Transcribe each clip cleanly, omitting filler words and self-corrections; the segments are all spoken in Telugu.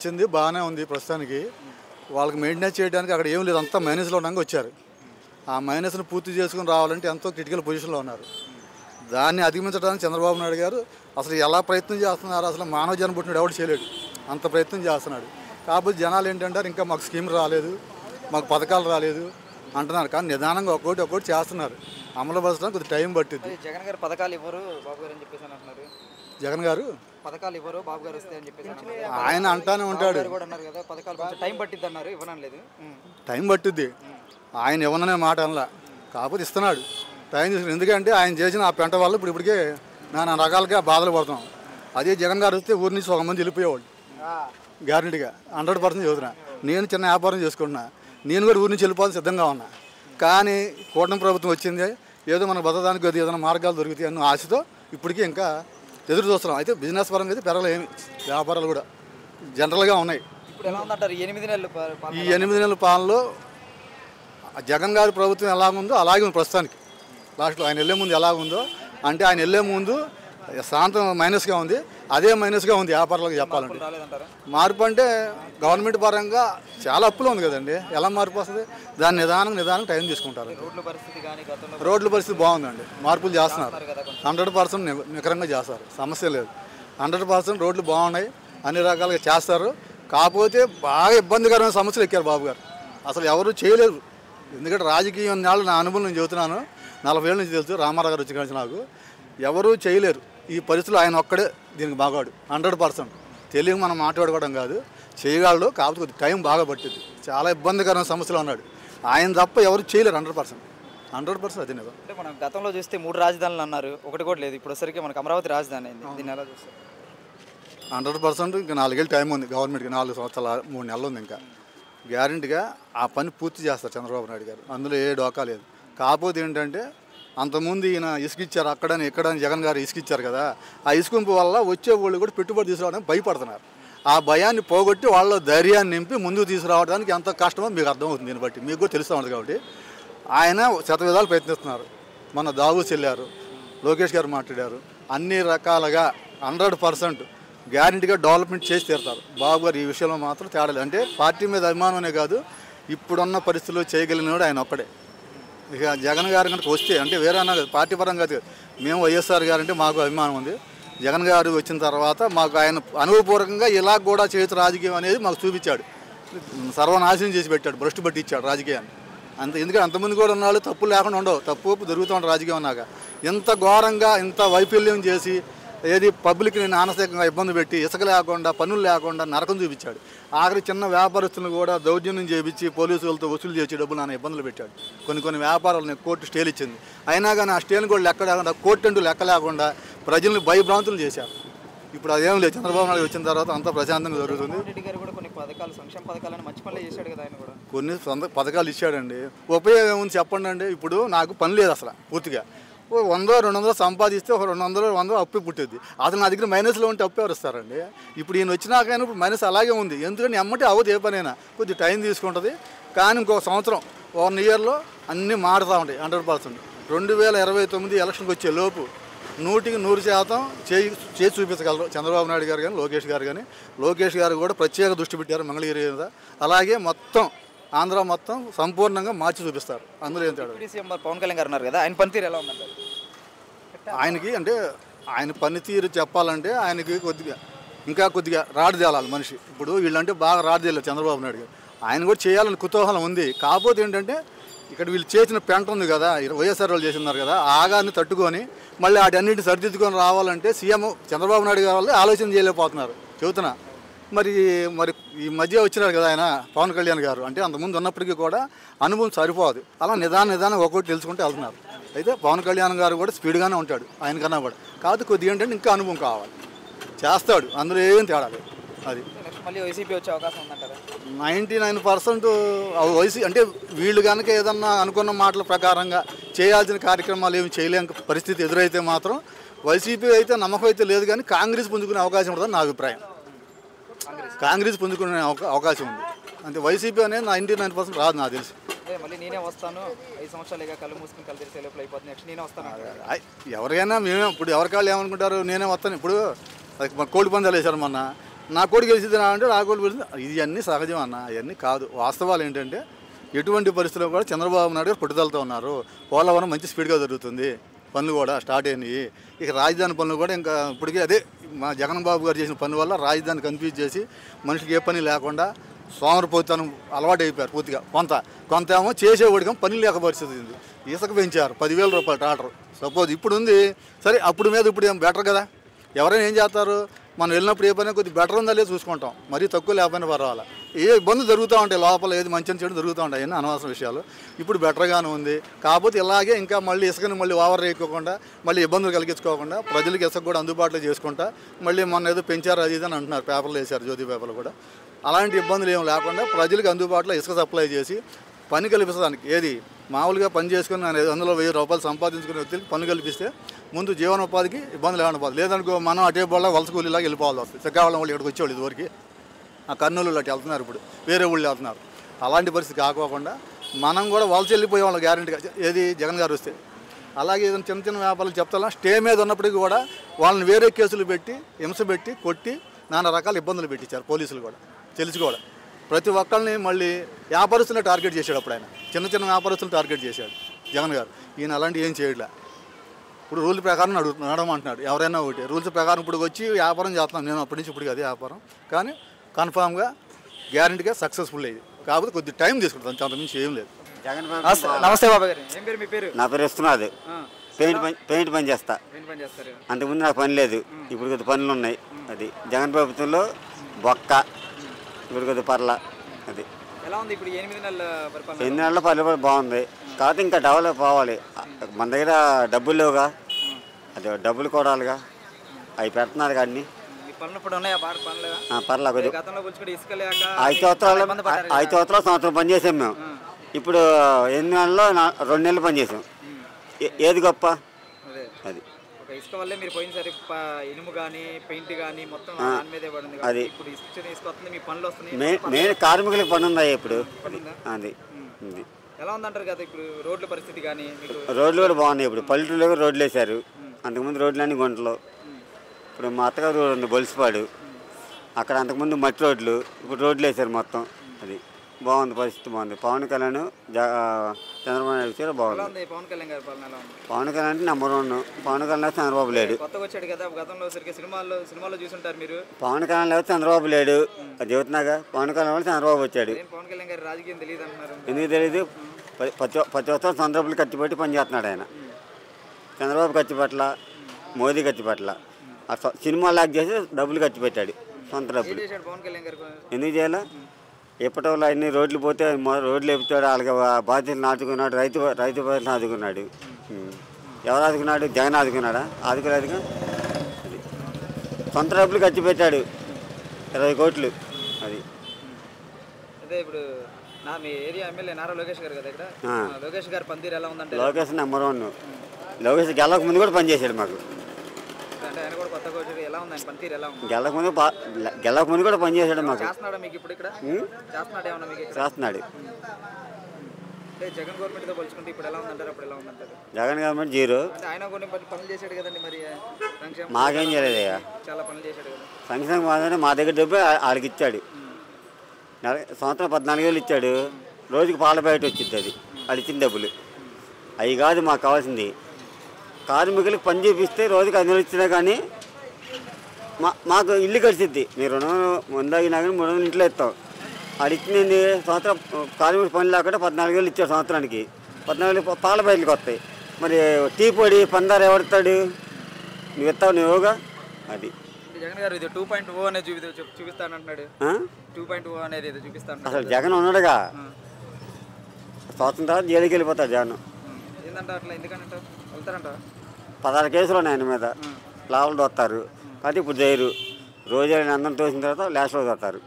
ఇచ్చింది బాగానే ఉంది ప్రస్తుతానికి. వాళ్ళకి మెయింటెనెన్స్ చేయడానికి అక్కడ ఏం లేదు, అంతా మైనస్లో ఉండగా వచ్చారు. ఆ మైనస్ను పూర్తి చేసుకుని రావాలంటే ఎంతో క్రిటికల్ పొజిషన్లో ఉన్నారు. దాన్ని అధిగమించడానికి చంద్రబాబు నాయుడు గారు అసలు ఎలా ప్రయత్నం చేస్తున్నారు, అసలు మానవ జన్మ పుట్టినాడు ఎవడు చేయలేడు, అంత ప్రయత్నం చేస్తున్నాడు. కాకపోతే జనాలు ఏంటంటారు, ఇంకా మాకు స్కీమ్ రాలేదు, మాకు పథకాలు రాలేదు అంటున్నారు. కానీ నిదానంగా ఒక్కోటి చేస్తున్నారు. అమలు పరచడానికి కొద్దిగా టైం పట్టింది. జగన్ గారు పథకాలు ఇవ్వరు బాబు గారు అని చెప్పేసి అంటున్నారు. జగన్ గారు పథకాలు ఇవ్వరు బాబు గారు వస్తే అని చెప్పేసి ఆయన అంటానే ఉంటాడు. కూడా అన్నారు కదా, పథకాలు కొంచెం టైం పట్టిద్ది అన్నారు, ఇవ్వనలేదు. టైం పట్టుద్ది, ఆయన ఇవ్వననే మాట అనలా. కాకపోతే ఇస్తున్నాడు టైం తీసుకుని. ఎందుకంటే ఆయన చేసిన ఆ పెంట వల్ల ఇప్పటికే నానా రకాలుగా బాధలు పడుతున్నాం. అదే జగన్ గారు వస్తే ఊరి నుంచి 1 మంది వెళ్ళిపోయేవాళ్ళు గ్యారెంటీగా, 100% చదువుతున్నా. నేను చిన్న వ్యాపారం చేసుకుంటున్నా, నేను కూడా ఊరి నుంచి వెళ్ళిపోవాలి సిద్ధంగా ఉన్నా. కానీ కూటమి ప్రభుత్వం వచ్చింది, ఏదో మన బతకడానికి ఏదైనా మార్గాలు దొరుకుతాయి అన్న ఆశతో ఇప్పటికీ ఇంకా ఎదురు చూస్తున్నాం. అయితే బిజినెస్ పరంగా అయితే పెరగలేమి, వ్యాపారాలు కూడా జనరల్గా ఉన్నాయి. ఇప్పుడు ఎలా ఉందంటారు 8 నెలలు ఈ 8 నెలల పాలనలో జగన్ గారి ప్రభుత్వం ఎలాగుందో అలాగే ఉంది ప్రస్తుతానికి. లాస్ట్లో ఆయన వెళ్ళే ముందు ఎలాగుందో అంటే ఆయన వెళ్ళే ముందు శాంతం మైనస్గా ఉంది, అదే మైనస్గా ఉంది వ్యాపారాలకు చెప్పాలంటే. మార్పు అంటే గవర్నమెంట్ పరంగా చాలా అప్పులు ఉంది కదండి, ఎలా మార్పు వస్తుంది? దాన్ని నిదానం టైం తీసుకుంటారు. రోడ్ల పరిస్థితి బాగుందండి, మార్పులు చేస్తున్నారు. 100% నికరంగా చేస్తారు, సమస్య లేదు. 100% రోడ్లు బాగున్నాయి, అన్ని రకాలుగా చేస్తారు. కాకపోతే బాగా ఇబ్బందికరమైన సమస్యలు ఎక్కారు బాబు గారు, అసలు ఎవరు చేయలేరు. ఎందుకంటే రాజకీయం నాళ్ళు నా అనుభవం నేను చెబుతున్నాను, 40 ఏళ్ళ నుంచి తెలుసు. రామారావు గారు వచ్చి కలిసి నాకు ఎవరూ చేయలేరు ఈ పరిస్థితులు. ఆయన ఒక్కడే దీనికి బాగాడు, 100%. తెలుగు మనం మాట్లాడుకోవడం కాదు, చేయగలడు. కాకపోతే కొద్ది టైం బాగా పట్టింది, చాలా ఇబ్బందికరమైన సమస్యలు ఉన్నాడు. ఆయన తప్ప ఎవరు చేయలేరు 100%. అది నిజం. అంటే మనం గతంలో చూస్తే 3 రాజధానులు అన్నారు, ఒకటి కూడా లేదు. ఇప్పుడు సరికి మనకు అమరావతి రాజధాని అయింది. దీన్ని ఎలా చూస్తారు? 100%. ఇంకా 4 ఏళ్ళు టైం ఉంది గవర్నమెంట్కి, 4 సంవత్సరాలు 3 నెలలు ఉంది. ఇంకా గ్యారెంటీగా ఆ పని పూర్తి చేస్తారు చంద్రబాబు నాయుడు గారు, అందులో ఏ డోకా లేదు. కాకపోతే ఏంటంటే అంతకుముందు ఈయన ఇసుకిచ్చారు, అక్కడని ఎక్కడని జగన్ గారు ఇసుకిచ్చారు కదా, ఆ ఇసుకుంపు వల్ల వచ్చే వాళ్ళు కూడా పెట్టుబడి తీసుకురావడానికి భయపడుతున్నారు. ఆ భయాన్ని పోగొట్టి వాళ్ళ ధైర్యాన్ని నింపి ముందుకు తీసుకురావడానికి ఎంత కష్టమో మీకు అర్థమవుతుంది. దీన్ని బట్టి మీకు కూడా తెలుస్తూ ఉంటుంది. కాబట్టి ఆయన శతవిధాలు ప్రయత్నిస్తున్నారు. మన దావూస్ వెళ్ళారు, లోకేష్ గారు మాట్లాడారు, అన్ని రకాలుగా 100% గ్యారెంటీగా డెవలప్మెంట్ చేసి తీరుతారు. బాబు గారు ఈ విషయంలో మాత్రం తేడాలి. అంటే పార్టీ మీద అభిమానమే కాదు, ఇప్పుడున్న పరిస్థితుల్లో చేయగలిగినవాడు ఆయన ఒక్కడే. ఇక జగన్ గారు కనుక వస్తే అంటే వేరే అన్న పార్టీ పరంగా కాదు, మేము వైఎస్ఆర్ గారు అంటే మాకు అభిమానం ఉంది. జగన్ గారు వచ్చిన తర్వాత మాకు ఆయన అనుభవపూర్వకంగా ఇలా కూడా చేయొచ్చు రాజకీయం అనేది మాకు చూపించాడు. సర్వనాశనం చేసి పెట్టాడు, భ్రష్టు పట్టించాడు రాజకీయాన్ని. అంత ఎందుకంటే అంతమంది కూడా ఉన్నాళ్ళు, తప్పులు లేకుండా ఉండవు, తప్పు జరుగుతూ ఉంటుంది రాజకీయం అన్నాక. ఇంత ఘోరంగా ఇంత వైఫల్యం చేసి ఏది పబ్లిక్ని మానసికంగా ఇబ్బంది పెట్టి ఇసుక లేకుండా పనులు లేకుండా నరకం చూపించాడు. ఆఖరి చిన్న వ్యాపారస్తులను కూడా దౌర్జన్యం చేయించి పోలీసులతో వసూలు చేసి డబ్బులు నాన్న ఇబ్బందులు పెట్టాడు. కొన్ని వ్యాపారాలను కోర్టు స్టేలు ఇచ్చింది, అయినా కానీ ఆ స్టేను కూడా లెక్క లేకుండా, కోర్టు అంటూ లెక్క లేకుండా ప్రజల్ని భయభ్రాంతులు చేశారు. ఇప్పుడు అదేం లేదు, చంద్రబాబు నాయుడు వచ్చిన తర్వాత అంతా ప్రశాంతంగా జరుగుతుంది. కొన్ని పథకాలు, సంక్షేమ పథకాలను మంచి పనులు చేశాడు కదా ఆయన కూడా. కొన్ని పథకాలు ఇచ్చాడండి, ఉపయోగం ఏముంది చెప్పండి అండి. ఇప్పుడు నాకు పని లేదు అసలు పూర్తిగా, 100-200 సంపాదిస్తే ఒక 200-100 అప్పు పుట్టింది. అతను నా దగ్గర మైనస్లో ఉంటే అప్పు ఎవరు ఇస్తారండి? ఇప్పుడు ఈయన వచ్చినాకైనా ఇప్పుడు మైనస్ అలాగే ఉంది. ఎందుకంటే ఎమ్మటి అవ్వదు ఏ పనైనా, కొద్దిగా టైం తీసుకుంటుంది. కానీ ఇంకో సంవత్సరం 1 ఇయర్లో అన్నీ మారుతూ ఉంటాయి 100%. 2029 ఎలక్షన్కి వచ్చే లోపు 100% చేసి చూపించగలరు చంద్రబాబు నాయుడు గారు కానీ లోకేష్ గారు కానీ. లోకేష్ గారు కూడా ప్రత్యేక దృష్టి పెట్టారు మంగళగిరి మీద. అలాగే మొత్తం ఆంధ్ర మొత్తం సంపూర్ణంగా మార్చి చూపిస్తారు, అందులో ఏం తేడా. పవన్ కళ్యాణ్ గారు ఉన్నారు కదా, ఆయన పనితీరు ఎలా ఉందంటారు? ఆయనకి అంటే ఆయన పనితీరు చెప్పాలంటే ఆయనకి ఇంకా కొద్దిగా రాడు తేలాలి మనిషి. ఇప్పుడు వీళ్ళంటే బాగా రాడు తేలారు చంద్రబాబు నాయుడు గారు. ఆయన కూడా చేయాలని కుతూహలం ఉంది. కాకపోతే ఏంటంటే ఇక్కడ వీళ్ళు చేసిన పెంట ఉంది కదా, వైఎస్ఆర్ వాళ్ళు చేస్తున్నారు కదా, ఆగాన్ని తట్టుకొని మళ్ళీ వాటన్నింటిని సరిదిద్దుకొని రావాలంటే సీఎం చంద్రబాబు నాయుడు గారు వాళ్ళు ఆలోచన చేయలేకపోతున్నారు చెబుతున్నా. మరి ఈ మధ్య వచ్చినారు కదా ఆయన పవన్ కళ్యాణ్ గారు, అంటే అంతకుముందు ఉన్నప్పటికీ కూడా అనుభవం సరిపోదు. అలా నిదానం ఒక్కొక్కటి తెలుసుకుంటే వెళ్తున్నారు. అయితే పవన్ కళ్యాణ్ గారు కూడా స్పీడ్గానే ఉంటాడు ఆయనకన్నా కూడా. కాదు కొద్దిగా ఏంటంటే ఇంకా అనుభవం కావాలి, చేస్తాడు, అందులో ఏం తేడా లేదు. అది మళ్ళీ వైసీపీ వచ్చే అవకాశం ఉందంటారా? 99% వైసీపీ అంటే వీళ్ళు కనుక ఏదన్నా అనుకున్న మాటల ప్రకారంగా చేయాల్సిన కార్యక్రమాలు ఏమి చేయలేని పరిస్థితి ఎదురైతే మాత్రం వైసీపీ అయితే నమ్మకం అయితే లేదు, కానీ కాంగ్రెస్ పుంజుకునే అవకాశం ఉంటుందని నా అభిప్రాయం. కాంగ్రెస్ పుంజుకునే అవకాశం ఉంది అంతే. వైసీపీ అనేది 99% రాదు నాకు తెలిసి. మళ్ళీ నేనే వస్తాను, 5 సంవత్సరాలుగా కళ్ళు మూసుకుని కళ్ళు తెరిసే లోపల అయిపోతుంది, నెక్స్ట్ నేనే వస్తాను. ఎవరికైనా మేమే ఇప్పుడు ఎవరికాళ్ళు ఏమనుకుంటారు, నేనే వస్తాను. ఇప్పుడు కోడి పందాలు వేశారు మొన్న, నా కోడి గెలిచింది అంటే నా కోడి గెలిచింది, ఇవన్నీ సహజం అన్న, అవన్నీ కాదు. వాస్తవాలు ఏంటంటే ఎటువంటి పరిస్థితుల్లో కూడా చంద్రబాబు నాయుడు గారు పట్టుదలతో ఉన్నారు. పోలవరం మంచి స్పీడ్గా జరుగుతుంది, పనులు కూడా స్టార్ట్ అయినాయి. ఇక రాజధాని పనులు కూడా ఇంకా ఇప్పటికీ అదే మా జగన్ బాబు గారు చేసిన పని వల్ల రాజధాని కన్ఫ్యూజ్ చేసి మనిషికి ఏ పని లేకుండా సోమరిపోతనం అలవాటు అయిపోయారు పూర్తిగా. కొంత ఏమో చేసేవాడికి పని లేక పరిస్థితి ఉంది. ఇసుక పెంచారు 10,000 రూపాయలు ట్రాక్టర్. సపోజ్ ఇప్పుడు ఉంది సరే, అప్పుడు మీద ఇప్పుడు ఏం బెటర్ కదా. ఎవరైనా ఏం చేస్తారు, మనం వెళ్ళినప్పుడు ఏ పని కొద్దిగా బెటర్ ఉందా లేదు చూసుకుంటాం, మరీ తక్కువ లేకపోయినా పర్వాలా. ఏ ఇబ్బందులు జరుగుతూ ఉంటాయి లోపల, ఏది మంచి చెడు జరుగుతూ ఉంటాయి, అన్నీ అనవసరం విషయాలు. ఇప్పుడు బెటర్గానే ఉంది. కాకపోతే ఇలాగే ఇంకా మళ్ళీ ఇసుకని మళ్ళీ ఓవర్ వేయకోకుండా, మళ్ళీ ఇబ్బందులు కలిగించుకోకుండా, ప్రజలకు ఇసుక కూడా అందుబాటులో చేసుకుంటా, మళ్ళీ మొన్న ఏదో పెంచారు అది ఇది అని అంటున్నారు, పేపర్లు వేశారు, జ్యోతి పేపర్లు కూడా. అలాంటి ఇబ్బందులు ఏం లేకుండా ప్రజలకు అందుబాటులో ఇసుక సప్లై చేసి పని కల్పించడానికి, ఏది మామూలుగా పని చేసుకుని నేను అందులో 1000 రూపాయలు సంపాదించుకునే వ్యక్తులకి పని కల్పిస్తే ముందు జీవనోపాధికి ఇబ్బంది లేకుండా పోదు. లేదనుకో మనం అటే బోళ్ళ వలస కూలీలాగా వెళ్ళిపోవాలి వస్తుంది. శ్రీకాకుళం వాళ్ళు ఇక్కడికి వచ్చేవాళ్ళు ఇదివరకు, ఆ కర్నూలు అటు వెళ్తున్నారు, ఇప్పుడు వేరే ఊళ్ళు వెళ్తున్నారు. అలాంటి పరిస్థితి కాకోకుండా మనం కూడా వలస వెళ్ళిపోయేవాళ్ళం గ్యారెంటీగా, ఏది జగన్ గారు వస్తే. అలాగే ఏదైనా చిన్న చిన్న వ్యాపారాలు చెప్తా స్టే మీద ఉన్నప్పటికీ కూడా వాళ్ళని వేరే కేసులు పెట్టి హింస పెట్టి కొట్టి నానా రకాల ఇబ్బందులు పెట్టించారు పోలీసులు కూడా తెలిసి కూడా. ప్రతి ఒక్కరిని మళ్ళీ వ్యాపారస్తులను టార్గెట్ చేశాడు. అప్పుడు ఆయన చిన్న చిన్న వ్యాపారస్తులను టార్గెట్ చేశాడు జగన్ గారు. ఈయన అలాంటి ఏం చేయట్లే. ఇప్పుడు రూల్ ప్రకారం నడవమంటున్నాడు. ఎవరైనా ఒకటి రూల్స్ ప్రకారం ఇప్పుడు వచ్చి వ్యాపారం చేస్తున్నాను నేను అప్పటి నుంచి ఇప్పుడు అదే వ్యాపారం, కానీ కన్ఫామ్గా గ్యారెంటీగా సక్సెస్ఫుల్ అయ్యింది. కాకపోతే కొద్ది టైం తీసుకుంటాం, అంతకుమించి ఏం లేదు. జగన్ నమస్తే బాబా గారు, ఏం పేరు మీ పేరు? నా పేరు ఇస్తున్నది. పెయింట్ పని చేస్తా. అంతకుముందు నాకు పని లేదు, ఇప్పుడు కొద్ది పనులు ఉన్నాయి. అది జగన్ ప్రభుత్వంలో బొక్క, ఇప్పుడు కొద్ది పర్ల. అది ఎలా ఉంది ఇప్పుడు 8 నెలల పరిపాలన? 8 నెలల పరిపాలన బాగుంది. కాకపోతే ఇంకా డెవలప్ అవ్వాలి. మన దగ్గర డబ్బులు లేవుగా, అది డబ్బులు కూడాలిగా, అవి పెడుతున్నారు కానీ పర్లా. కొద్ది 5 సంవత్సరాలు సంవత్సరం పని చేసాం మేము. ఇప్పుడు 8 నెలల్లో 2 నెలలు పని చేసాం. ఏది గొప్ప? అది ఇసుక వల్లే మీరు పోయినసారి ఇనుము కానీ పెయింట్ కానీ మొత్తం దాని మీదే పడింది. అది ఇప్పుడు ఇసుక వస్తుంది, మీ పనులు వస్తున్నాయి. మెయిన్ కార్మికులకు పని ఉందా ఇప్పుడు? అది ఎలా ఉందంటారు కదా ఇప్పుడు రోడ్ల పరిస్థితి కానీ? రోడ్లు కూడా బాగున్నాయి. ఇప్పుడు పల్లెటూరులో కూడా రోడ్లు వేశారు. అంతకుముందు రోడ్లు అన్నీ గుంటలు. ఇప్పుడు మా అత్తగారు రోడ్డు ఉంది బొలిసిపాడు, అక్కడ అంతకుముందు మట్టి రోడ్లు, ఇప్పుడు రోడ్లు వేశారు మొత్తం. అది బాగుంది, పరిస్థితి బాగుంది. పవన్ కళ్యాణ్ చంద్రబాబు నాయుడు వచ్చారు, బాగుంది. పవన్ కళ్యాణ్ గారి పాలన ఎలా ఉంది? పవన్ కళ్యాణ్ అంటే నెంబర్ 1. పవన్ కళ్యాణ్ చంద్రబాబు లేడు. కొత్తగా వచ్చాడు కదా, గతంలో సరిగ్గా సినిమాలో చూసుంటారు మీరు. పవన్ కళ్యాణ్ లేకపోతే చంద్రబాబు లేడు, అది చెబుతున్నాగా. పవన్ కళ్యాణ్ వల్ల చంద్రబాబు వచ్చాడు. పవన్ కళ్యాణ్ గారి రాజకీయం తెలియదు అంటున్నారు. ఎందుకు తెలియదు? ప్రతి ఒక్కరు చంద్రబాబులు ఖర్చు పెట్టి పని చేస్తున్నాడు ఆయన. చంద్రబాబు ఖర్చు పెట్టల, మోదీ ఖర్చు పెట్టల. సినిమా లాక్ చేసి డబ్బులు ఖర్చు పెట్టాడు, సొంత డబ్బులు. ఎందుకు చేయాలా? ఎప్పటి వల్ల అన్ని రోడ్లు పోతే రోడ్లు ఎప్పుతాడు, వాళ్ళకి బాధ్యతలు ఆదుకున్నాడు. రైతు బాధ్యతలు ఆదుకున్నాడు. ఎవరు ఆదుకున్నాడు? జగన్ ఆదుకున్నాడా? ఆదుకోలేదుగా. అది సొంత డబ్బులు ఖర్చు పెట్టాడు, 20 కోట్లు. అది అదే ఇప్పుడు మీ ఏరియా ఎమ్మెల్యే నారా లోకేష్ గారు కదా, ఇక్కడ లోకేష్ గారి పనితీరు ఎలా ఉందంటే? లోకేష్ నెంబర్ 1. లోకేష్ గెలవక ముందు కూడా పనిచేశాడు మాకు. ఆయన కూడా కొత్తగా వచ్చాడు, ఎలా ఉంది ఆయన పనితీరు? ఎలా ఉంది? గెలవక ముందు కూడా పనిచేశాడు మాకు. చేస్తున్నాడా మీకు ఇప్పుడు ఇక్కడ? చేస్తున్నాడు ఏమన్నా మీకు? చేస్తున్నాడు. జగన్ గవర్నమెంట్ తో పోల్చుకుంటే ఇప్పుడు ఎలా ఉందంటారు, అప్పుడు ఎలా ఉందంటారు? జగన్ గవర్నమెంట్ 0. ఆయన కొన్ని పనులు చేశాడు కదండి, మరి మాకేం చేయలేదయ్యా. చాలా పనులు చేశాడు కదా. సంక్షేమం బాగానే మా దగ్గర డబ్బు ఆడికి ఇచ్చాడు. సంవత్సరం 14,000 ఇచ్చాడు. రోజుకి పాల బయట వచ్చింది, అది అది ఇచ్చిన డబ్బులు. అవి కాదు మాకు కావాల్సింది. కార్మికులకు పని చేపిస్తే రోజుకి 500 ఇచ్చినా కానీ మాకు ఇల్లు కలిసిద్ది. మీరు 200 ముందాగినా కానీ 300 ఇంట్లో ఇస్తాం. అది ఇచ్చింది సంవత్సరం కార్మికులు పని లేకుండా 14,000 ఇచ్చాడు సంవత్సరానికి. 14,000 పాల బయటకు వస్తాయి. మరి టీ పొడి పందారు ఎవడతాడు? నువ్వు ఇస్తావు, నువ్వుగా. అది జగన్ గారు ఇది 2.0 అనేది చూపిస్తానంటున్నాడు. 2.0 అనేది చూపిస్తాను. అసలు జగన్ ఉన్నాడుగా, సంవత్సరం తర్వాత జైలుకి వెళ్ళిపోతాడు జగన్. ఏంటంటే అట్లా ఎందుకంటే వెళ్తారంట. 16 కేసులు ఉన్నాయి ఆయన మీద. లాభాలు దొత్తారు, కానీ ఇప్పుడు చేయరు. రోజు అందరం తోసిన తర్వాత లాస్ట్ రోజు వస్తారు.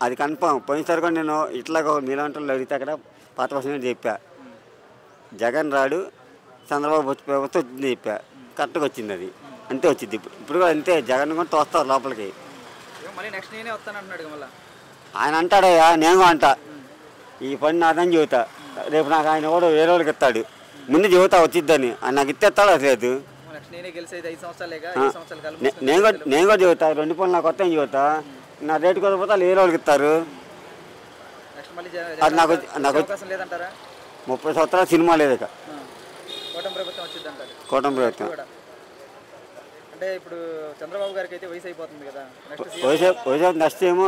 అది కన్ఫామ్. పోయినసారి కూడా నేను ఇట్లా మీలాంటి అడిగితే అక్కడ పాత వర్షం చెప్పా, జగన్ రాడు చంద్రబాబు వచ్చి ప్రభుత్వం వచ్చింది చెప్పా. కరెక్ట్గా వచ్చింది, అది అంతే వచ్చింది. ఇప్పుడు కూడా అంతే. జగన్ కూడా తోస్తారు లోపలికి. ఆయన అంటాడయ్యా, నేను అంట ఈ పని నాదని చెబుతా. రేపు నాకు ఆయన కూడా వేరే వాళ్ళకి ఇస్తాడు. ముందు చెబుతా వచ్చిద్దని. ఆయన నాకు ఇచ్చేస్తాడు, అసలేదు నెక్స్ట్ నేనే గెలిచేది 5 సంవత్సరాలేగా 5 సంవత్సరాలు కలిపి నేను కూడా చెబుతా 2 పనులు నాకు కొత్త చెబుతా నా రేటు కొద్దిపోతే వాళ్ళు వేరే వాళ్ళకి ఇస్తారు. నెక్స్ట్ మళ్ళీ అది నాకు అవకాశం లేదంటారా? 30 సంవత్సరాలు సినిమా లేదు ఇక. కూటమి ప్రభుత్వం వచ్చింది అంటారు. కూటమి ప్రభుత్వం అంటే ఇప్పుడు చంద్రబాబు గారికి అయితే వయసు అయిపోతుంది కదా, వయసు నెక్స్ట్ ఏమో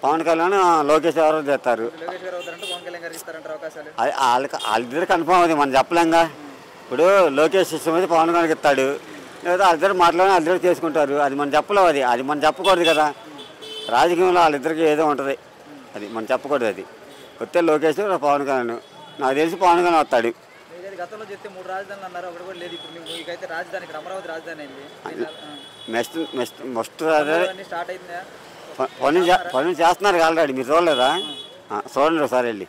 పవన్ కళ్యాణ్ లోకేష్ ఎవరో చేస్తారు. లోకేష్ గారు అవుతారంటే పవన్ కళ్యాణ్ గారు ఇస్తారంటారు అవకాశాలు. వాళ్ళిద్దరు కన్ఫర్మ్ అవుతుంది, మనం చెప్పలేంగా. ఇప్పుడు లోకేష్ ఇష్టం అయితే పవన్ కళ్యాణ్కి ఇస్తాడు, లేదా వాళ్ళిద్దరు మాట్లాడి వాళ్ళిద్దరు చేసుకుంటారు. అది మనం చెప్పలేవు, అది మనం చెప్పకూడదు కదా. రాజకీయంలో వాళ్ళిద్దరికి ఏదో ఉంటుంది, అది మనం చెప్పకూడదు. అది వస్తే లోకేష్ పవన్ కళ్యాణ్, నాకు తెలిసి పవన్ కళ్యాణ్ వస్తాడు. గతంలో చెప్తే 3 రాజధానులు అన్నారు, ఒకటి కూడా లేదు. ఇప్పుడు మీకైతే రాజధాని ఇక్కడ అమరావతి రాజధాని అయింది. మస్ట్ రాజధాని స్టార్ట్ అయిందా? పనులు చేస్తున్నారు ఆల్రెడీ, మీరు చూడలేదా? చూడండి ఒకసారి వెళ్ళి.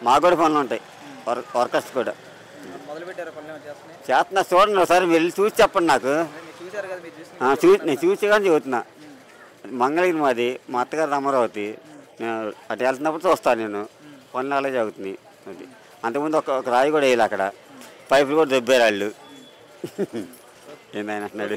మాకు కూడా పనులు ఉంటాయి, వర్కర్స్ కూడా మొదలు పెట్టారు పనులు చేస్తున్నా. చూడండి ఒకసారి వెళ్ళి చూసి చెప్పండి నాకు. చూసారు కదా మీరు? నేను చూసి కానీ చెబుతున్నా. మంగళగిరి మాది, మా అత్తగారు అమరావతి. నేను అటు వెళ్తున్నప్పుడు చూస్తాను, నేను పనులు అలాగే జరుగుతున్నాయి. అది అంతకుముందు ఒక రాయి కూడా వేయాలి అక్కడ, పైపులు కూడా దొబ్బారు వాళ్ళు. ఏందైనా అంటున్నాడు.